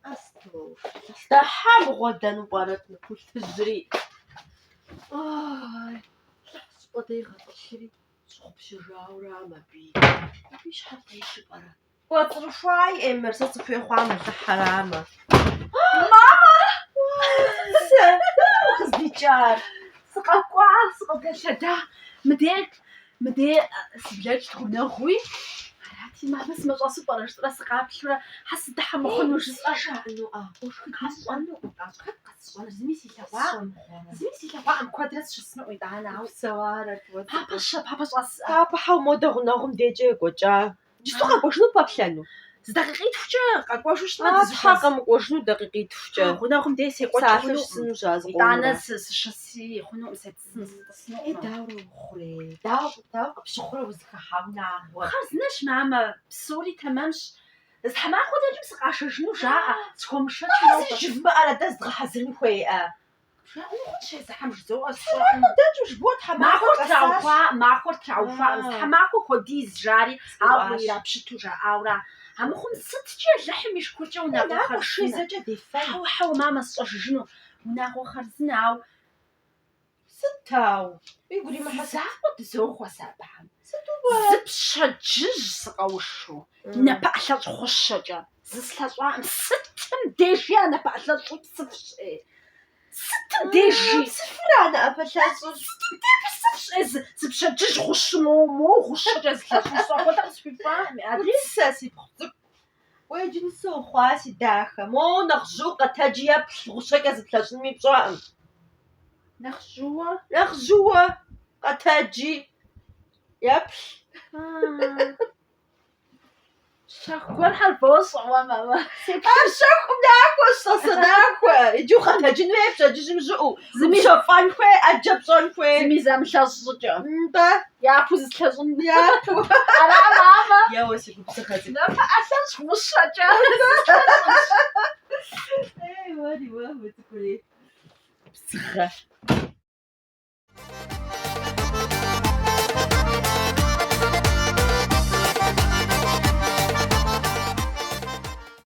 أستو استحام غدا وبارتنا كل تجري صديقة تشري صوب شجاورة ما بيش حتى يشبرا وطرفاي إمرسة في خوام حرامة ماما قصدي جار سقاقوا سقاق شدا مدي سبلاج تكون خوي هاتي ما بس ما جاسو برش راس قابل حس دحم خنو جساش انه وش حس انه قص وانا زميسي لوا ام كوادرات شسنو يدانا وسوارت بابا بابا حاو مودغ نغم ديجي قوجا جستو قاقوشنو بابلانو دقيقة تفجع قاقوشوش ما تحقم قوشنو دقيقة تفجع خناغم ديسي قوجا سنو جاز يدانا شسي خنو سنو اي داورو خوري داو بشخورو وزكا حاونا خرزناش ماما بسوري تمامش زحما خودا جبس قاشا شنو جاء تكون مشات شنو جيب ما على داز غحزن خويا شي زحم جزو اصلا داج جبوت ما خورت تعوفا زحما خو ديز جاري او يا بشتو جا اورا هم خم ست جا لحم مش كوجا ونا خرشي زجا دي فاي حو ماما صجنو ونا خرزناو ستاو يقولي ما حسب تزوخ وسابحم زبشة جج سقوشو نبعثة خشجة زسلطوا ستم ديجي أنا بعثة صفش ستم ديجي سفرانة أبشة صفش زبشة جج خش مو خشجة زسلطوا صفو درس في فاهم أدري ساسي بخزك ويجي نسو خواسي داخل مو نخجوقة تجيب خشجة زسلطوا مي بجوان نخجوة قتاجي يب شاكوان حالبوص ماما شاكو ناكو صداكو يجو قتاجي نويبشا جيجي مجو زمي شوفان خوي أجب زون خوي زمي زمشا صجا با يا بوز تلازون يا بو أنا ماما يا وسي بسخاتي لا فأساس مشجع أي وادي واه تقولي بسخة